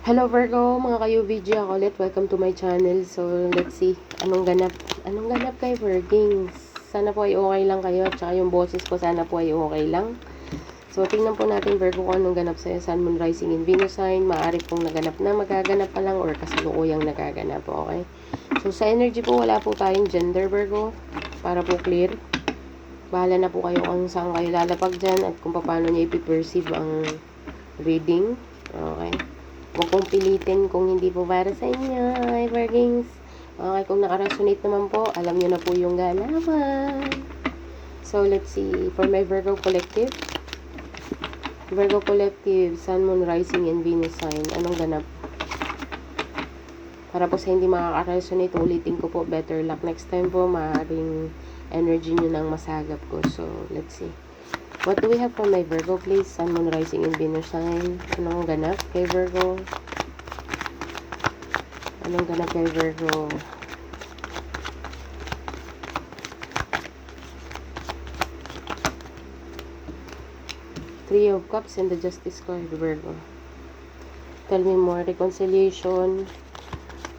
Hello Virgo, mga ka-UVG ako ulit. Welcome to my channel. So, let's see. Anong ganap? Anong ganap kay Virgings? Sana po ay okay lang kayo. At saka yung boses ko sana po ay okay lang. So, tingnan po natin Virgo kung anong ganap sa'yo. Sun, Moon, Rising in Venus sign. Maaari pong naganap na, magaganap pa lang, or kasalukuyang nagaganap po, okay? So, sa energy po, wala po tayong gender Virgo. Para po clear. Bahala na po kayo kung saan kayo lalapag dyan at kung paano niya ipiperceive ang reading. Okay. Huwag kong pilitin kung hindi po para sa inyo, hi Virgins. Okay, kung nakaresonate naman po, alam nyo na po yung galawan. So, let's see. For my Virgo Collective. Virgo Collective, Sun, Moon, Rising, and Venus sign. Anong ganap? Para po sa hindi makaka-resonate, ulitin ko po, better luck next time po. Maaaring energy nyo nang masagap ko. So, let's see. What do we have for my Virgo, please? Sun, Moon, Rising, and Venus sign. Anong ganap kay Virgo? Anong ganap kay Virgo? Three of Cups and the Justice card, Virgo. Tell me more. Reconciliation,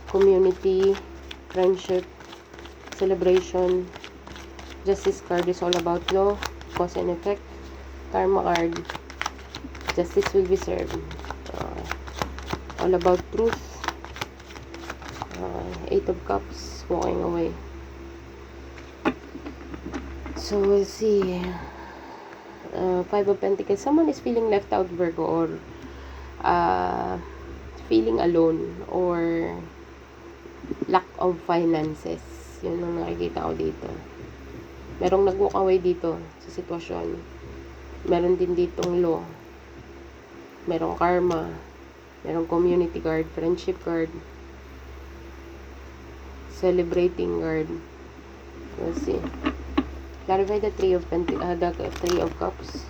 community, friendship, celebration. Justice card is all about law, cause and effect. Karma card. Justice will be served. All about truth. Eight of Cups. Walking away. So, we'll see. Five of Pentacles. Someone is feeling left out, Virgo, or feeling alone, or lack of finances. Yun ang nakikita ko dito. Merong nag-walk away dito sa sitwasyon. Meron din ditong law. Merong karma. Merong community card, friendship card, celebrating card. Let's see. Clarify the Three of Cups.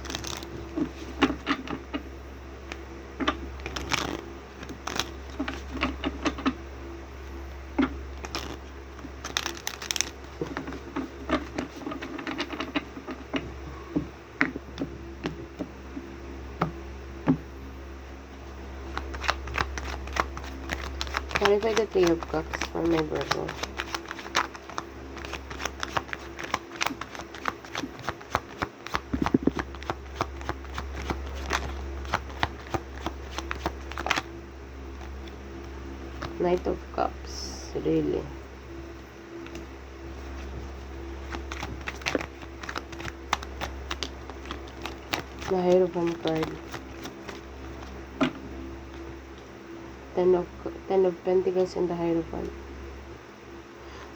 Clarify the Three of Cups for my Virgo. Knight of Cups. Really. The Hierophant card. Ten of Pentacles and the Hierophant.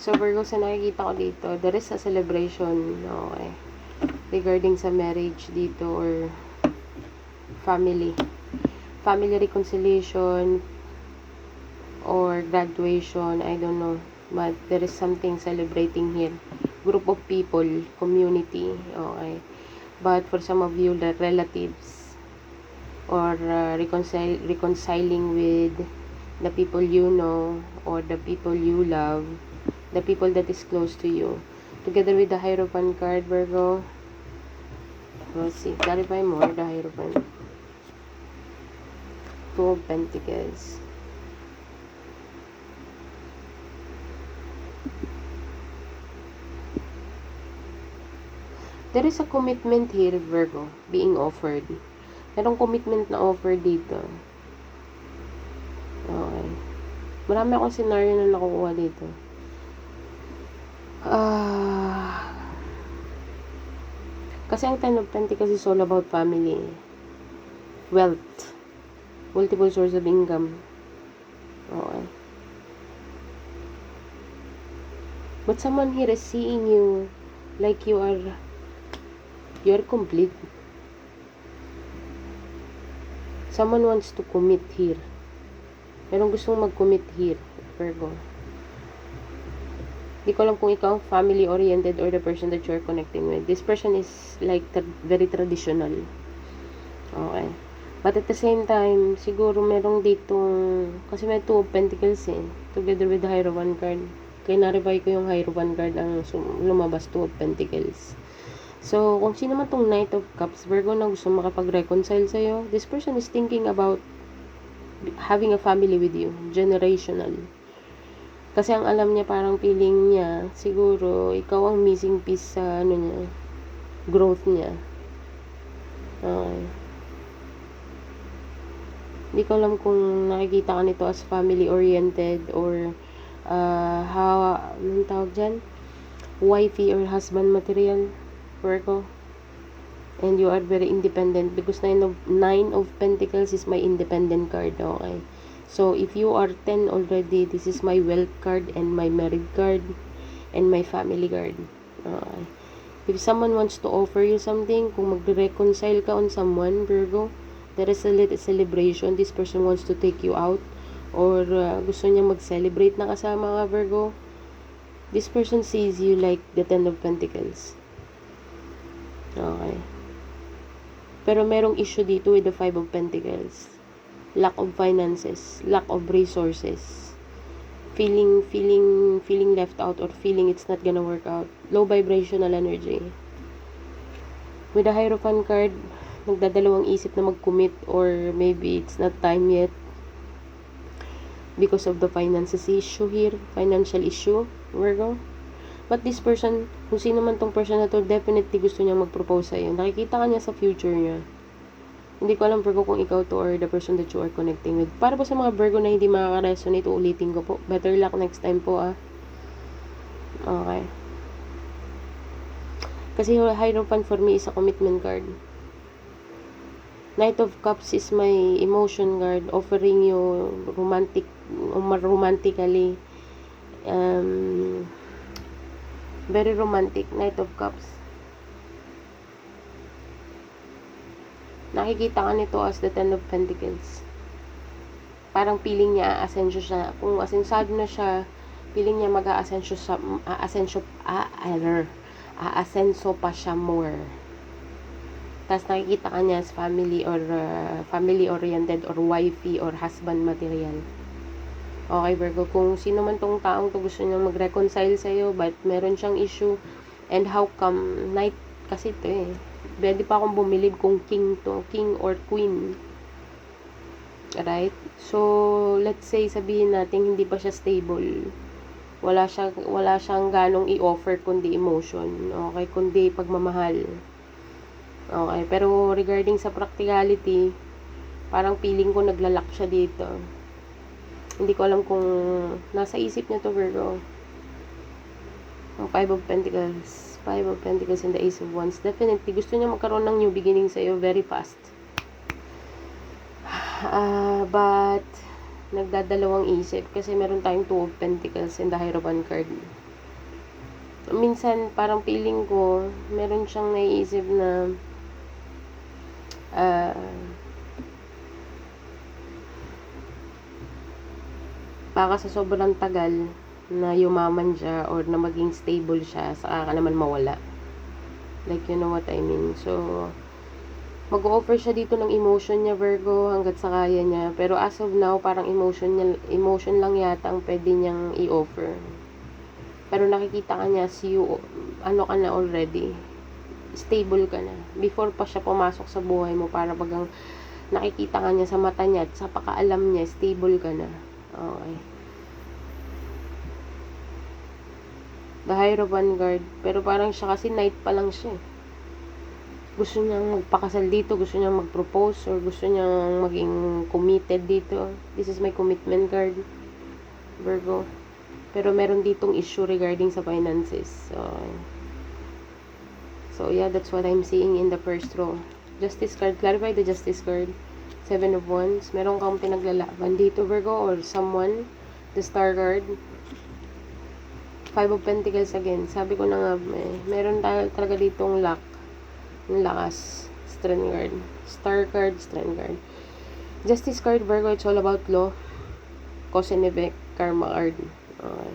So, Virgo, sa nakikita ko dito, there is a celebration, okay, regarding sa marriage dito, or family reconciliation, or graduation, I don't know, but there is something celebrating here. Group of people, community, okay. But for some of you, the relatives, or reconciling with the people you know, or the people you love, the people that is close to you. Together with the Hierophant card, Virgo. Let's see, clarify more, the Hierophant. Two of Pentacles. There is a commitment here, Virgo, being offered. Merong commitment na offer dito. Okay. Marami akong scenario na nakukuha dito. Kasi ang Ten of Pentacles is all about family. Wealth. Multiple source of income. Okay. But someone here is seeing you like you're complete. Someone wants to commit here. Merong gustong mag-commit here, Virgo. Hindi ko alam kung ikaw family-oriented or the person that you're connecting with. This person is like very traditional. Okay. But at the same time, siguro merong ditong, kasi may Two of Pentacles together with the Hierophant card. Kaya na-revive ko yung Hierophant card ang lumabas, Two of Pentacles. So, kung sino man tong Knight of Cups, Virgo, na gusto makapag-reconcile sa'yo, this person is thinking about having a family with you, generational. Kasi ang alam niya, parang feeling niya, siguro, ikaw ang missing piece sa, niya, growth niya. Okay. Hindi ko alam kung nakikita ka nito as family-oriented or anong tawag dyan? Wifey or husband material, Virgo. And you are very independent because nine of Pentacles is my independent card, okay? So, if you are 10 already, this is my wealth card and my married card and my family card. Okay. If someone wants to offer you something, kung magre-reconcile ka on someone, Virgo, there is a little celebration. This person wants to take you out or gusto niya mag-celebrate na kasama ka, Virgo. This person sees you like the 10 of Pentacles. Okay. Pero merong issue dito with the 5 of Pentacles. Lack of finances, lack of resources. Feeling left out or feeling it's not gonna work out. Low vibrational energy. With the Hierophant card, nagdadalawang isip na mag-commit or maybe it's not time yet because of the finances issue here, financial issue, Virgo. But this person, kung sino man tong person na to, definitely gusto niya mag-propose sa'yo. Nakikita ka niya sa future niya. Hindi ko alam, Virgo, kung ikaw to or the person that you are connecting with. Para po sa mga Virgo na hindi makaka-resonate, ulitin ko po. Better luck next time po, Okay. Kasi Hierophant for me is a commitment card. Knight of Cups is my emotion card, offering you romantically. Very romantic, Knight of Cups. Nakikita ka nito as the 10 of Pentacles. Parang feeling niya, aasenso siya. Kung asensado na siya, feeling niya mag-aasenso sa, aasenso pa siya more. Tapos nakikita ka niya as family or family-oriented or wifey or husband material. Okay, Virgo, kung sino man tong taong to gusto niya mag-reconcile sa'yo, but meron siyang issue, and how come, Knight kasi to pwede pa akong bumilib kung king to, king or queen. Right? So, let's say, sabihin natin, hindi pa siya stable. Wala siyang ganong i-offer kundi emotion. Okay? Kundi pagmamahal. Okay? Pero, regarding sa practicality, parang feeling ko naglalak siya dito. Hindi ko alam kung nasa isip niya to, Virgo. Ang 5 of Pentacles. 5 of Pentacles and the Ace of Wands. Definitely, gusto niya magkaroon ng new beginning sa'yo very fast. But, nagdadalawang isip kasi meron tayong 2 of Pentacles and the Hierophant card. Minsan, parang feeling ko, meron siyang naiisip na baka sa sobrang tagal na yumaman siya or na maging stable siya, saka ka naman mawala. Like, you know what I mean? So, mag-offer siya dito ng emotion niya, Virgo, hanggat sa kaya niya. Pero as of now, parang emotion lang yata ang pwede niyang i-offer. Pero nakikita ka niya, ano ka na already. Stable ka na. Before pa siya pumasok sa buhay mo, para bagang nakikita ka niya sa mata niya at sa pakaalam niya, stable ka na. Okay. The Hierophant card. Pero parang siya kasi Knight pa lang siya. Gusto niyang magpakasal dito, gusto niyang mag-propose, or gusto niyang maging committed dito. This is my commitment card, Virgo. Pero meron ditong issue regarding sa finances. So yeah, that's what I'm seeing in the first row. Justice card. Clarify the Justice card. 7 of Wands. Meron kang pinaglalaban dito, Virgo, or someone. The Star card. 5 of Pentacles again. Sabi ko na nga, meron talaga ditong luck. Yung lakas. Strength card. Star card, Strength card. Justice card, Virgo, it's all about law. Cause and effect. Karma card. Okay.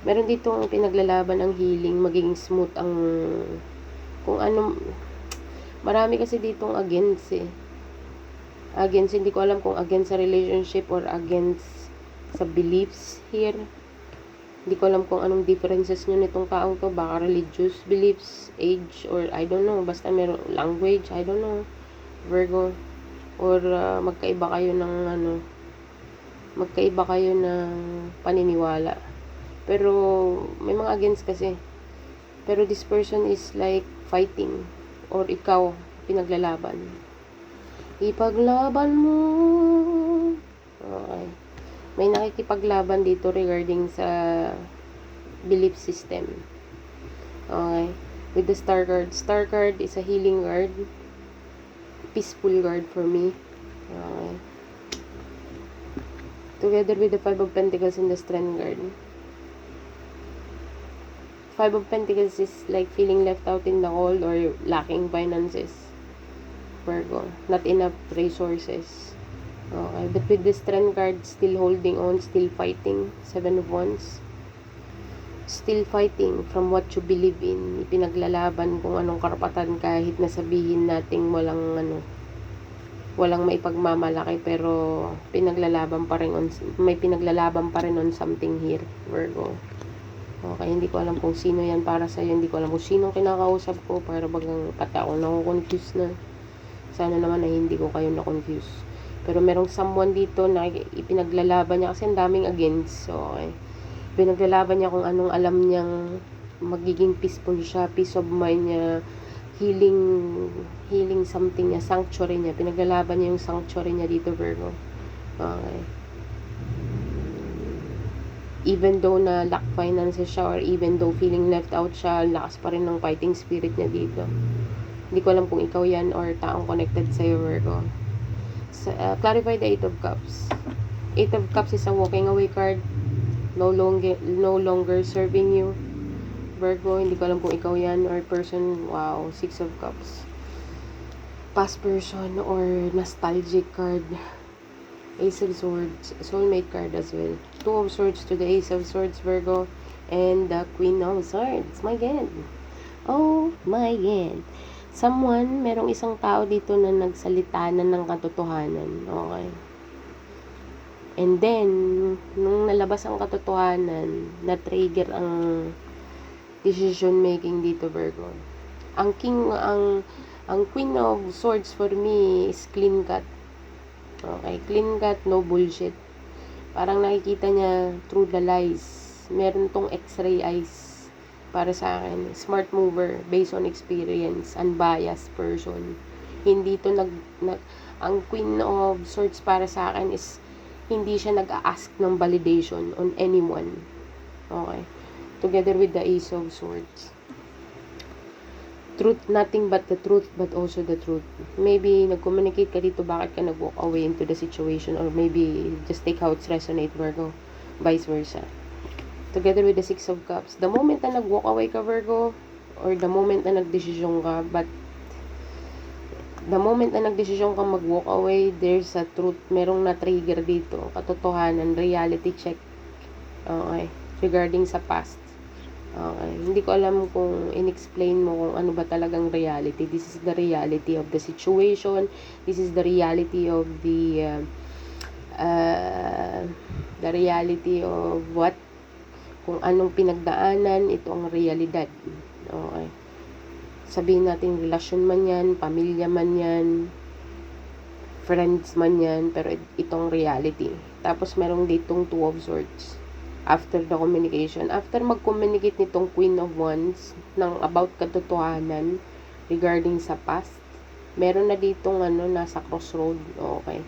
Meron dito ang pinaglalaban ng healing, maging smooth ang kung ano. Marami kasi ditong against Against, hindi ko alam kung against sa relationship or against sa beliefs here. Hindi ko alam kung anong differences nyo nitong taong to. Baka religious beliefs, age, or I don't know. Basta meron language, I don't know. Virgo. or magkaiba kayo ng magkaiba kayo ng paniniwala. Pero may mga against kasi. Pero this person is like fighting, or ikaw pinaglalaban. Ipaglaban mo. Okay. May nakikipaglaban dito regarding sa belief system. Okay. With the star card. Star card is a healing card. Peaceful card for me. Okay. Together with the Five of Pentacles and the Strength card. Five of Pentacles is like feeling left out in the cold or lacking finances. Virgo. Not enough resources. Okay. But with the Strength card, still holding on, still fighting. Seven of Wands. Still fighting from what you believe in. Ipinaglalaban kung anong karapatan kahit na sabihin nating walang maipagmamalaki, pero pinaglalaban pa rin may pinaglalaban pa rin on something here, Virgo. Okay, hindi ko alam kung sino yan para sa iyo. Hindi ko alam kung sino kinakausap ko. Para bagang pati ako nakukonfuse na. Sana naman ay hindi ko kayo na-confuse. Pero merong someone dito na ipinaglalaban niya kasi ang daming against. So, okay. Pinaglalaban niya kung anong alam niyang magiging peaceful siya, peace of mind niya, healing something niya, sanctuary niya. Pinaglalaban niya yung sanctuary niya dito, Virgo. Okay. Even though na lack finances siya, or even though feeling left out siya, lakas pa rin ng fighting spirit niya dito. Hindi ko alam kung ikaw yan or taong connected sa'yo, Virgo. So, clarify the Eight of Cups. Eight of Cups is a walking away card. No longer serving you, Virgo. Hindi ko alam kung ikaw yan or person. Wow, Six of Cups. Past person or nostalgic card. Ace of Swords, soulmate card as well. Two of Swords to the Ace of Swords, Virgo. And the Queen of Swords. My God. Oh my God. Someone, merong isang tao dito na nagsalita na ng katotohanan. Okay. And then, nung nalabas ang katotohanan, na-trigger ang decision making dito, Virgo. Ang Queen of Swords for me is clean cut. Okay, clean cut, no bullshit. Parang nakikita niya through the lies. Meron tong x-ray eyes para sa akin. Smart mover, based on experience, unbiased person. Hindi to ang Queen of Swords para sa akin is hindi siya nag-a-ask ng validation on anyone. Okay. Together with the Ace of Swords. Truth, nothing but the truth, but also the truth. Maybe nag-communicate ka dito, bakit ka nag-walk away into the situation, or maybe just take how it's resonate, Virgo. Vice versa. Together with the Six of Cups. The moment na nag-walk away ka, Virgo, or the moment na nag-desisyon ka, but the moment na nag-desisyon ka mag-walk away, there's a truth. Merong na-trigger dito. Katotohanan, reality check. Okay. Regarding sa past. Okay. Hindi ko alam kung in-explain mo kung ano ba talagang reality. This is the reality of the situation. This is the reality of the reality of what, kung anong pinagdaanan, ito ang realidad. Okay. Sabihin natin relasyon man yan, pamilya man yan, friends man yan, pero itong reality. Tapos merong ditong Two of Swords. After the communication, after mag-communicate nitong Queen of Wands ng about katotohanan regarding sa past, meron na ditong nasa crossroad. Okay.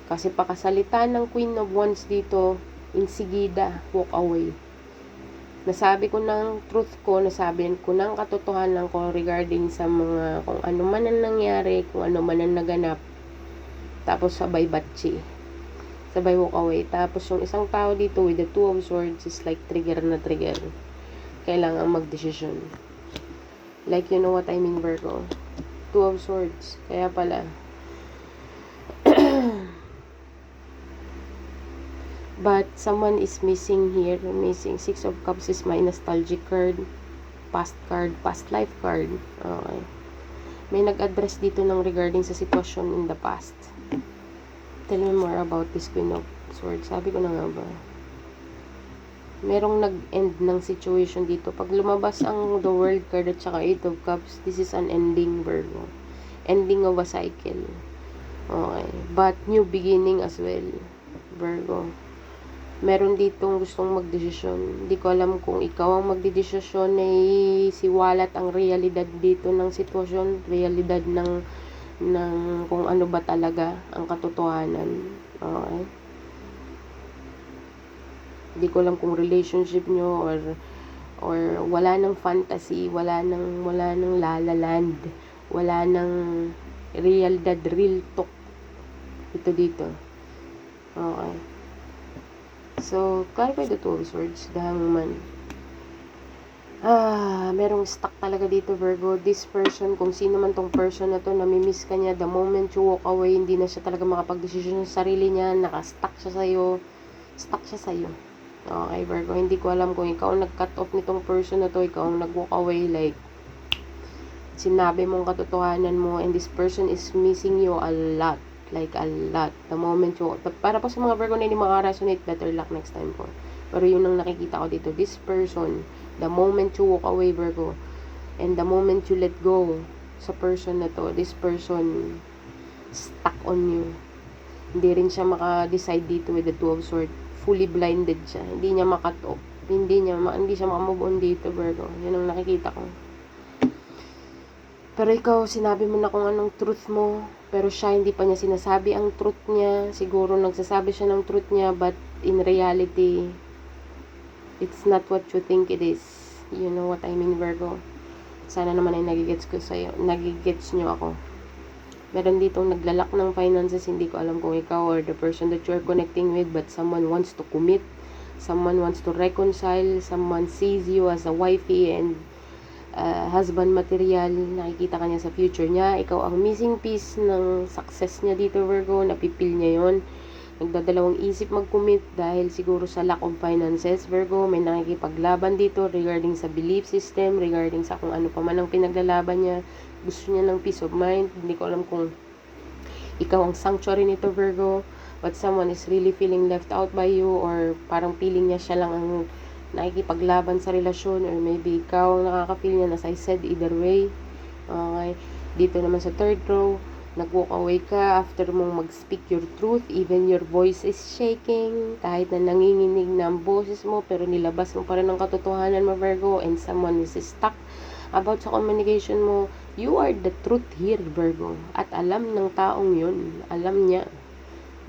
Kasi pakasalita ng Queen of Wands dito, insigida, walk away. Nasabi ko ng truth ko, nasabi ko ng katotohanan ko regarding sa mga kung ano man ang nangyari, kung ano man ang naganap. Tapos sabay batchi. Sabay walk away. Tapos yung isang tao dito with the Two of Swords is like trigger na trigger. Kailangan mag-decision. Like, you know what I mean, Virgo? Two of Swords. Kaya pala. But someone is missing here. Missing. Six of Cups is my nostalgic card. Past life card. Okay. May nag-address dito ng regarding sa sitwasyon in the past. Tell me more about this Queen of Swords. Sabi ko na nga ba? Merong nag-end ng situation dito. Pag lumabas ang The World card at saka Eight of Cups, this is an ending, Virgo. Ending of a cycle. Okay. But new beginning as well, Virgo. Meron ditong gustong magdesisyon. Hindi ko alam kung ikaw ang magdedesisyon, ay siwalat ang realidad dito ng sitwasyon, realidad ng kung ano ba talaga ang katotohanan. Okay. Hindi ko alam kung relationship nyo or wala nang fantasy, wala nang la la land, wala nang realidad, real talk ito dito. Okay. So, clarify the two of swords, the hangman. Merong stuck talaga dito, Virgo. This person, kung sino man tong person na to, namimiss ka niya, the moment you walk away, hindi na siya talaga makapag-desisyon sa sarili niya, naka-stuck siya sa'yo, stuck siya sa'yo. Okay, Virgo, hindi ko alam kung ikaw ang nag-cut off nitong person na to, ikaw ang nag-walk away, like, sinabi mong katotohanan mo, and this person is missing you a lot. Like, a lot. The moment you, para po sa mga Virgo na hindi maka-resonate, better luck next time po. Pero yun ang nakikita ko dito. This person, the moment you walk away, Virgo, and the moment you let go sa person na to, this person stuck on you. Hindi rin siya maka-decide dito with the two of swords. Fully blinded siya. Hindi niya makat off. Hindi siya makamove on dito, Virgo. Yun ang nakikita ko. Pero ikaw, sinabi mo na kung anong truth mo, pero siya hindi pa niya sinasabi ang truth niya. Siguro nagsasabi siya ng truth niya, but in reality, it's not what you think it is. You know what I mean, Virgo? Sana naman ay nagigets ko sa'yo. Nagigets nyo ako. Meron ditong naglalak ng finances, hindi ko alam kung ikaw or the person that you're connecting with, but someone wants to commit, someone wants to reconcile, someone sees you as a wifey and husband material, nakikita ka niya sa future niya. Ikaw ang missing piece ng success niya dito, Virgo. Napipil niya yon. Nagdadalawang isip mag-commit dahil siguro sa lack of finances, Virgo. May nakikipaglaban dito regarding sa belief system, regarding sa kung ano pa man ang pinaglalaban niya. Gusto niya ng peace of mind. Hindi ko alam kung ikaw ang sanctuary nito, Virgo, but someone is really feeling left out by you, or parang feeling niya siya lang ang nakikipaglaban sa relasyon, or maybe ikaw nakaka-feel niya, as I said, either way. Okay. Dito naman sa third row, nag-walk away ka after mong mag-speak your truth, even your voice is shaking, kahit na nanginginig na ang boses mo, pero nilabas mo pa rin ang katotohanan mo, Virgo, and someone is stuck about sa communication mo. You are the truth here, Virgo, at alam ng taong yun, alam niya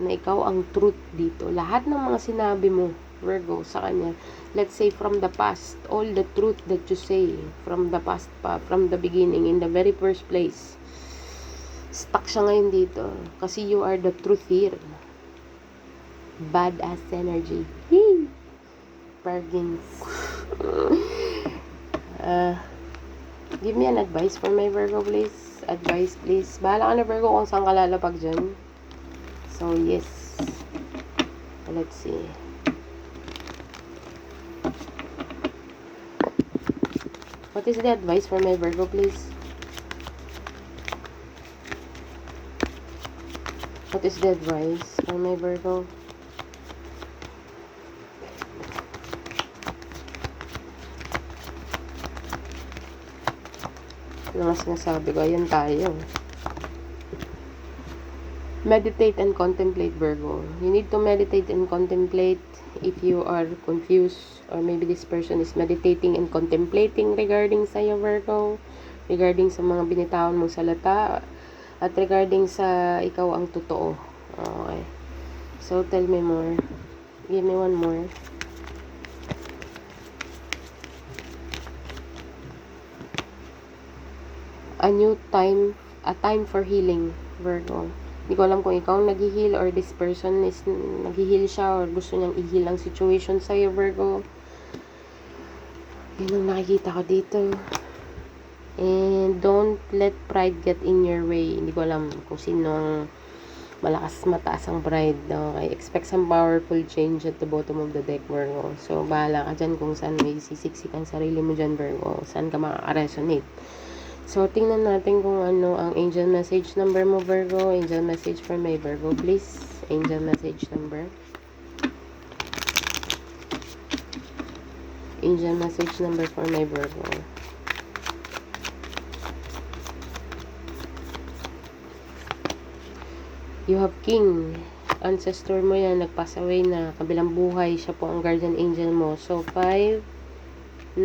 na ikaw ang truth dito. Lahat ng mga sinabi mo, Virgo, sa kanya, let's say from the past, all the truth that you say from the past pa, from the beginning, in the very first place, stuck siya ngayon dito kasi you are the truth here. Badass energy. Bargains. Give me an advice for my Virgo, please. Advice, please. Bahala ka na, Virgo, kung saan ka lalapag dyan. So, yes. Let's see. What is the advice for my Virgo, please? What is the advice for my Virgo? Ano nga sinasabi ko? Ayan tayo. Meditate and contemplate, Virgo. You need to meditate and contemplate if you are confused, or maybe this person is meditating and contemplating regarding sa iyo, Virgo, regarding sa mga binitawan mong salata, at regarding sa ikaw ang totoo. Okay. So, tell me more. Give me one more. A new time, a time for healing, Virgo. Hindi ko alam kung ikaw ang nag-heal or this person is nag-heal siya or gusto niyang i-heal ang situation sa'yo, Virgo. Yun ang nakikita ko dito. And don't let pride get in your way. Hindi ko alam kung sino ang malakas, mataas ang pride. Okay? Expect some powerful change at the bottom of the deck, Virgo. So, bahala ka dyan kung saan may sisiksik ang sarili mo dyan, Virgo. Saan ka makaka-resonate. So, tingnan natin kung ano ang angel message number mo, Virgo. Angel message for my Virgo, please. Angel message number. Angel message number for my Virgo. You have King. Ancestor mo yan, nag-pass away na, kabilang buhay, siya po ang guardian angel mo. So, 597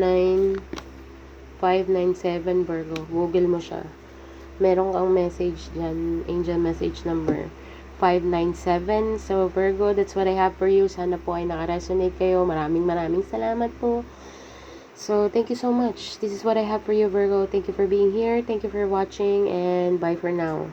Virgo. Google mo siya. Meron kang message dyan, angel message number 597. So, Virgo, that's what I have for you. Sana po ay naka-resonate kayo. Maraming salamat po. So, thank you so much. This is what I have for you, Virgo. Thank you for being here. Thank you for watching. And bye for now.